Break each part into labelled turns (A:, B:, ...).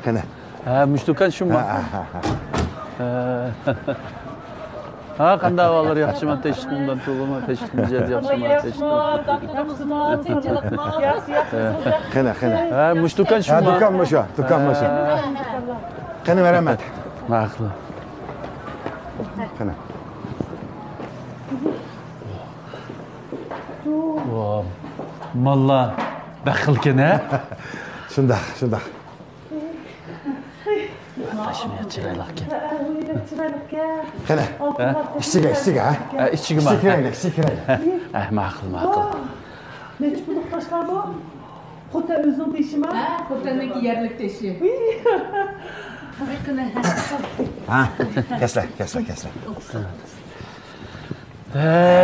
A: Qani.
B: Ha, Müştukan şunmi? Ha, qanday ahvollar yaxshimi? Teshikdan tug'ilma, teshik mijat yaxshimi?
A: Qani.
B: Ha, Müştukan şunmi?
A: Do'kon shu, do'kon shu. Qani beraman.
B: Ma'qul.
A: Qani.
B: Wow. Malla baxilkana.
A: Shundoq.
B: Tashmiyat chiroyliqkan.
A: Qani. Ichiga, ha?
B: Ichiga ma.
A: Ichiga.
B: Ma'qul.
C: Neçə bulub taşlar bu? Xota özün teşimi?
D: Xotanın yerlik teşi.
A: Ha, kesle.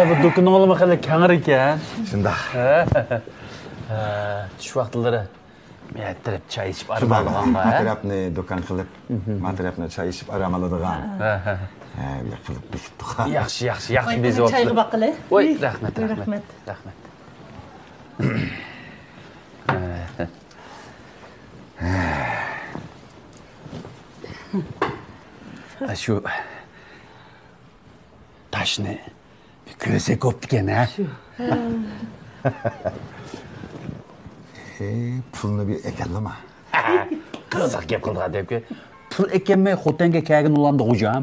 B: Bu do'konning olma qilib kangir ekan.
A: Shundoq.
B: Tush vaqtlari men çay içib
A: Shundoq.
B: armalgan ha.
A: Matrapni do'kon qilib, matrapni choy ichib aramaladigan. Ha, qilib tushibdik.
B: Yaxshi bezib
C: Çayğı baqılı.
B: Voy, rahmat. Shu tashni ko'sa ko'pdikan ha.
A: Pulni bir ekallama.
B: Qiziq gap qildi debki. Pul ekanmay xotanga kagin ulandi xo'jam.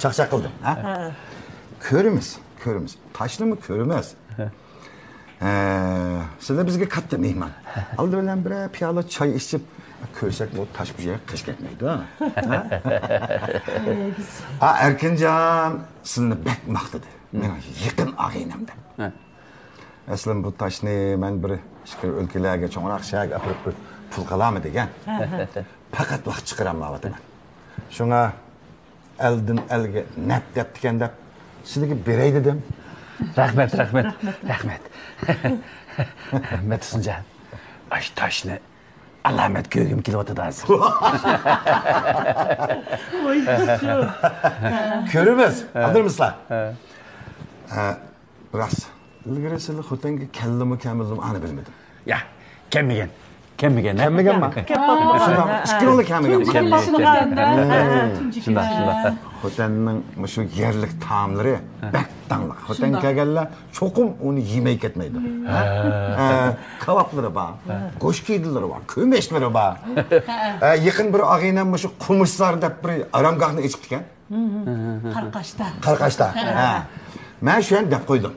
A: Çaqçaq qildim, ha? Ko'rimiz. Tashni mi ko'rimiz? Sizlar bizga katta mehmon. Aldi bilan bir piyola choy ichib ko'rsak bu tash bu yerga qish ketmaydi, ha? Erkinjon sizni bek maqtadi. Men yaqin og'aynimda. Aslında bu taşni men bir ishqi o'lkalarga cho'ngroq shak apirib pul qilami degan. Faqat vaqt chiqaramavdim. Shunga eldan elga nap debdikan deb sizga beray dedim.
B: Rahmat. Metinjon. Ash tashni alamat ko'rgim kelyapti hozir.
A: Ko'rimiz. Hazırmısınlar? Ras. İlgari sizlar xotanga kallami kamilmi ani bilmadim.
B: Ya, kelmagan. Kelmagan mi?
A: Shundoq, kelmagan.
B: Shundoq.
A: Xotanning shu yerlik taomlari bak tanliq. Xotan kelganlar cho'qim uni yemay ketmaydi. Kaboblari bor, go'sht keydilari bor, ko'meshlari bor. Yaqin bir og'aynam shu qumishzor deb bir aramgohni ichib ekan. Qarqashda. Ben şu an dep koydum.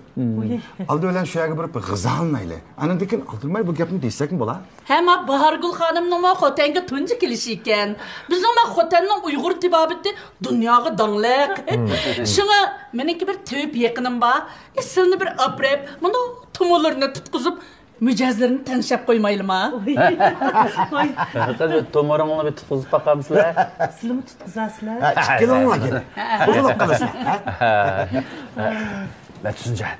A: Aldı ölen şu an bir gızalanayla. Anandakin aldırmay bu gapni deysek mi bola?
D: Hema Bahargul Hanım'ın ma xotanga tunji kelişiken. Bizim ma xotanning Uyg'ur tibabiti dunyoga danglaq. Şuna meniki bir tüp yaqinim bor. Silni bir aprep, bunu tumullarni tutqizib mijozlarni tanishab qo'ymaylimi?
B: Haqida to'moringni bir tutqizib baqamsizlar.
C: Sizlar mi tutqizasizlar?
A: Chiqilinglar kerak. Qo'llab qolasizlar.
B: Metinjon.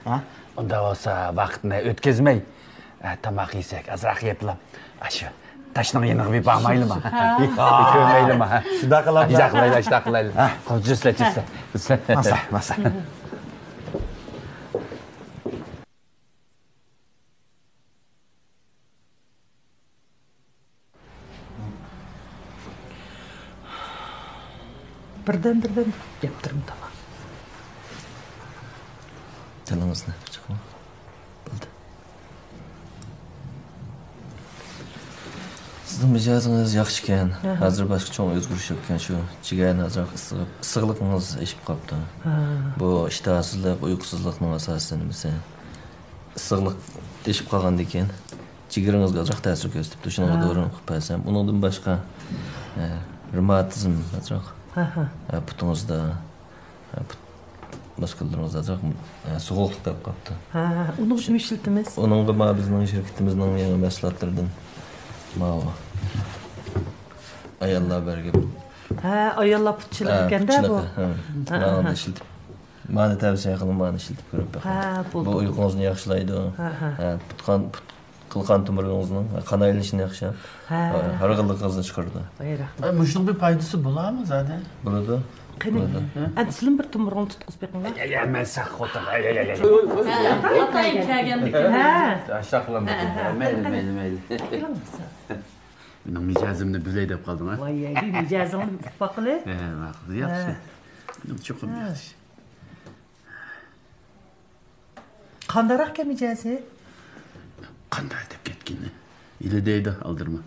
B: Unda bo'lsa vaqtni o'tkazmay tamoq yesak, azroq yeplam. Ashu tashning yeniga bir bormaylimi? Ko'rmaylimi?
A: Shunda qilamiz.
B: Shunda qilaylik. Qoljirsizlar.
A: Masa.
C: Birden yaptırım tamam.
E: Canınız ne çıkma? Bildi. Sizin mijozunuz yaxshi ekan. Hozir boshqa cho'ng o'zgarish yo'qkan shu. Jigarni azroq issiqligingiz eshib qolibdi. Bu ishtahsizlik, uyqusizlikning asosiy nimasi? Issiqlik eshib qolgandan keyin jigaringizga azroq ta'sir ko'rsatibdi. Shunga to'g'ri qilib qo'ysam, undan boshqa revmatizm azroq. Putunuzda muskullaringiz azroq so'g'liq bo'lib qolibdi.
C: Uni nima ishlatamiz?
E: Uningga bizning shirkatimizning yangi mahsulotlaridan ayollar bergan.
C: Ayollar putchilar ekanda bu.
E: Mana ishlatib. Mana tavsiya qilaman, mana ishlatib ko'rib baqing. Bu uyqungizni yaxshilaydi. Qilgan tumurunuzun qon aylanishini yaxshilab, harg'inligingizni chiqardi.
B: Muşluq bir paydası bular mı zaten?
E: Burada
C: Qani, sizlar bir tumurg'ini tutqizib beqinglar.
B: Ya men saq xotin.
D: Otang kelgandikan.
C: Ha.
B: Saqlan. Mayli. Mening mijozimni bilay deb qolding, ha?
C: Voy, mijozingni tutib qilib.
B: Maqul, yaxshi. Mening cho'qim yaxshi.
C: Qandaroq ekan mijozi?
B: Qanday deb ketganni? Ili deydi, aldirma.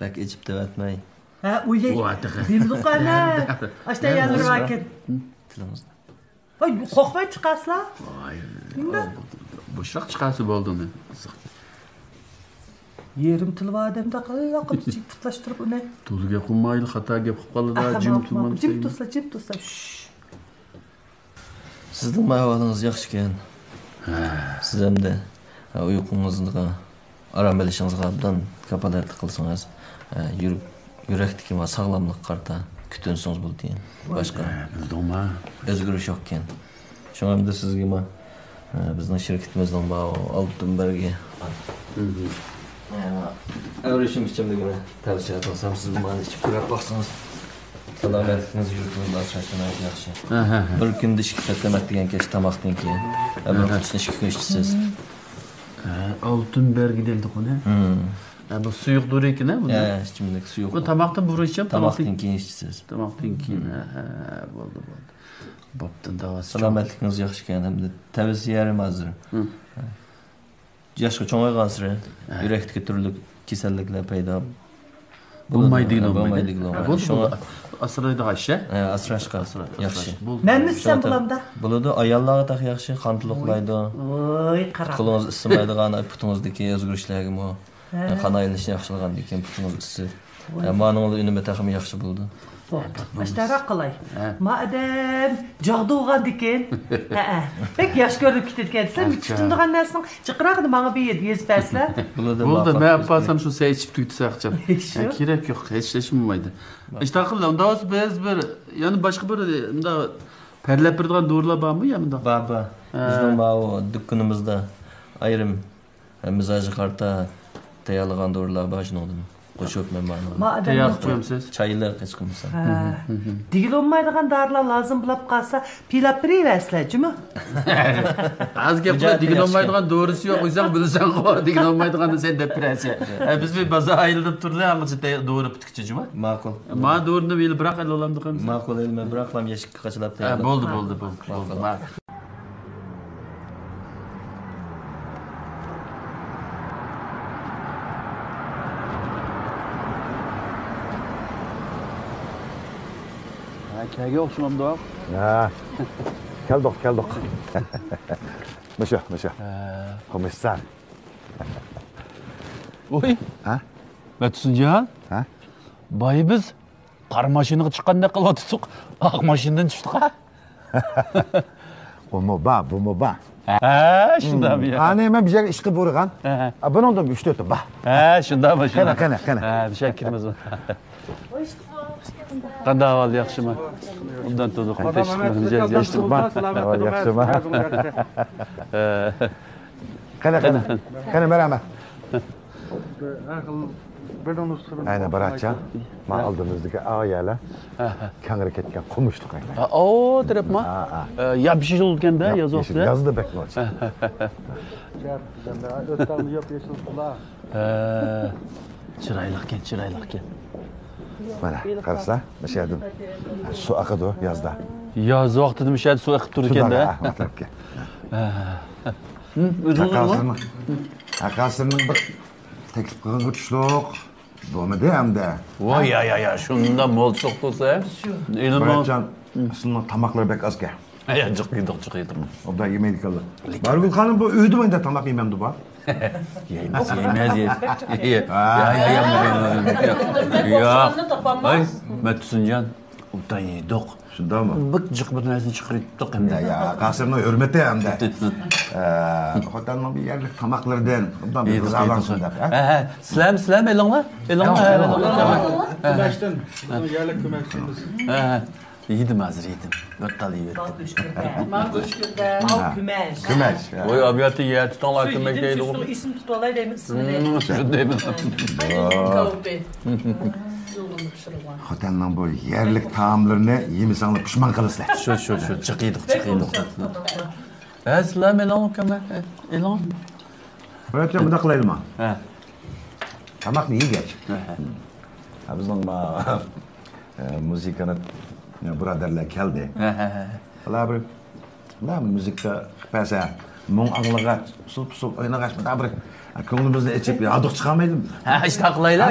E: Bak içip devatmay.
C: Ha, o'ylay. Bildi qana. Ashta yandirib akin.
E: Tilimizda.
C: Voy, qo'rqmay chiqasizlar.
B: Voy. Bo'shroq chiqasi bo'ldimi?
C: Yerim tilib odamda qilib tutlashtirib uni.
B: Tulga qunmayli, xato gap qilib qoladi, jim turmam.
C: Jim tursa.
E: Sizning ahvolingiz yaxshi ekan. Siz hamda uyqungizga aram bilishingizga obdan kapolat qilsangiz, yurakdagi sog'lomlik qarta kutinsangiz bo'ldi. Boshqa
B: bildingmi?
E: O'zgarish yo'q ekan. Shunga da sizga bizning shirkatimizning Oltinbergga öğreşim biçimligini tavsiye etsem siz bana içip ko'rib baksanız salomatligingiz yurtimizda asrashdan yaxshi. Bir kunda ishga qatnamak degan kecha tamoqdan keyin bir kuchni ishga ishchisiz.
B: Oltinberg dedi qoni. Bu suyuq dur ekan-a bu?
E: Ichimlik suyuq.
B: Bu tamoqdan burishim,
E: tamoqdan keyin ishchisiz.
B: Tamoqdan keyin. Bo'ldi. Bo'pti, davası.
E: Salomatligingiz yaxshi ekan, hamda tavsiyarim hozir. Yaşqa cho'ng'aygansir, yurakdagi turli kasalliklar paydo
B: bo'lmaydigan.
E: Shunga
B: asraydi g'ashya.
E: Asrashqa yaxshi.
C: Men nissam bulamda.
E: Bo'ladi, ayollarga taq yaxshi, qon to'liqlaydi.
C: Voy, qarab.
E: Qo'lingiz isimaydigan, putingizdagi o'zgarishlarga qon aylanishni yaxshilagan ekan, putingiz isib. Ma'noning unumi taqim yaxshi bo'ldi.
C: Ashtaroq qilay. Madam jog'dug'an ekan. Pek yosh ko'rib ketgansan, kutindigan narsaning chiqirog'ini menga yezpaslar.
B: Bo'ldi, men apasam shu sen ichib tugsaqcham. Kerak yo'q, hech bo'lmaydi. Ishtaqilla, unda biz bir, ya'ni boshqa bir unda parlab turadigan dorilar bormi, ya bunda?
E: Bor. Bizning bu dukkanimizda ayrim mizoji qarta tayyorlagan dorilar bor shundan. Qo'shib men bana.
B: Tayyor qo'yamsiz.
E: Çaylar qechqimsan.
C: Digil olmaydigan dorilar lozim bo'lib qolsa, pilab beraversizlar-mi?
B: Azga qilib digil olmaydigan dorisi yo'q, o'zing bilsan qo'y, digil olmaydigan sen depressiya. Biz bir baza ayilib turlar, hamicha dori bitkicimi?
E: Ma'qul.
B: Ma dorini bil biroq olamdi qilamiz.
E: Ma'qul elma biroqlam yashikka qachilab tayyorlab.
B: Bo'ldi. Kega o'xshamamda.
A: Keldik. Müşe. Komiser.
B: Oy.
A: Ha?
B: Batsunjan?
A: Ha?
B: Bay biz qar mashinaga chiqqanda qilyotdik. Oq mashinadan tushdik ha.
A: Bu mu ba?
B: Shundami.
A: Ana men bir yerga ishga borgan. Bundan 3-4 ba.
B: Shundami.
A: Qana.
B: Bir şey kirmez. Qanday ahvol, yaxshimi? Undan to'liq tashkillanishdik.
A: Yaxshimi? Qana beraman. Aynen Baratcan. Ma aldığımızdaki ağayalar kangara ketken kumuştuk aynen.
B: Oo, terapma. Ya bir şey olurken de yazı
A: yazdı bekliyoruz.
B: Çıraylıkken.
A: Bana karşılar, meşedim. Su akıdı yazda.
B: Yaz vakti meşed su akıp dururken de.
A: Akasının bir teklif kılın güçlük. Doğmadı hem de.
B: Vay ya, şundan mol çok olsa.
A: Baratcan, aslında tamakları pek az ki.
B: Ya çok yedim.
A: O da yemedik Allah. Bargul Hanım bu üydü mü de tamak yemem du bak.
B: Yemez. Ya. Ay, Metsuncan. Utan yedik.
A: Şunda mı?
B: Bıkcık bir nesini çıkarttık hem de.
A: Ya kasırını hürmeti hem de. Hotanın bir yerlik tamaklardan. Ondan bir kız alansın da.
B: Selam elonla.
F: Kömekten. Yerlik kömekçimiz.
B: Yedim hazır. Dört tane yedim.
A: Kümeş.
B: Oy abiyatı yer tutanlar kömek değil oğlum.
C: İsim tutalay demin ismini.
B: Şunu demin.
D: pişirgan.
A: Xotanning bu yerlik taomlarini yemesanglar pushmon qilasizlar.
B: Şu, çıkıydık. Sizlar elan kamak, elan.
A: Böyle bunda qilaylikmi?
B: He.
A: Tamoqni yegach. Bizning muzikani birodarlar keldi. Ular bir muzika qilsa, mung anglagach, usul o'ynagach, bir ko'nglimizni ichib yoduq chiqarmaydimi?
B: Ha, ishtaqlaylar.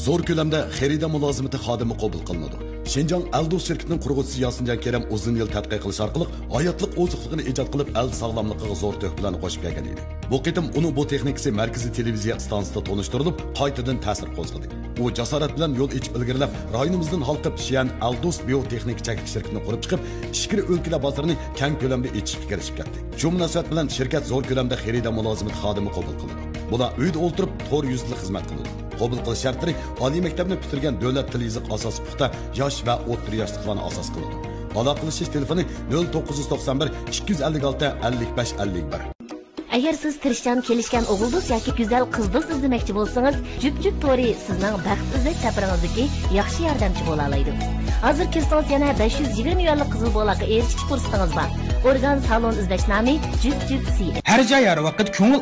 G: Zo'r ko'lamda xarida mulozimati xodimi qabul qilinadi. Şinjan Aldus şirketining qurg'uvchisi Yasinjan Kerem uzun yil tadqiq qilish orqali hayotlik oziqligini ijod qilib, el sog'lomligiga zo'r to'hfalarni qo'shib kelgan edi. Bu qitim uning bu texnikasi markaziy televiziya stansiyasida tonishtirilib, qaytadan ta'sir qo'zg'adi. U jasorat bilan yo'l ichib ilgarilab, rayonimizdan halqib Shian Aldus biotexnik chakik shirkatini qurib chiqib, ichki o'lkalar bozorini keng ko'lamda echishga kirishib ketdi. Shu munosabat bilan shirkat zo'r ko'lamda xarida mulozimati xodimi qabul qildi. Bular uyda o'ltirib 400 yil xizmat qildi. Qabul qilish shartlari oliy maktabni bitirgan davlat tili yoziq asos puxta yosh va o'rta yoshliklarni asos qiladi. Aloqalashish telefoni 0991 256 55 51.
H: Agar siz tirishchan kelishgan o'g'ildo'st yoki go'zal qizdo'st izlamoqchi bo'lsangiz, Jup To'ri sizning baxt izlash safaringizdagi yaxshi yordamchi bo'la oladi. Hozir kirsangiz yana 520 yuanlik qizil bo'laqa erishish fursatingiz bor. Organ salon izlash nomi Jup. Har joy har vaqt ko'ngil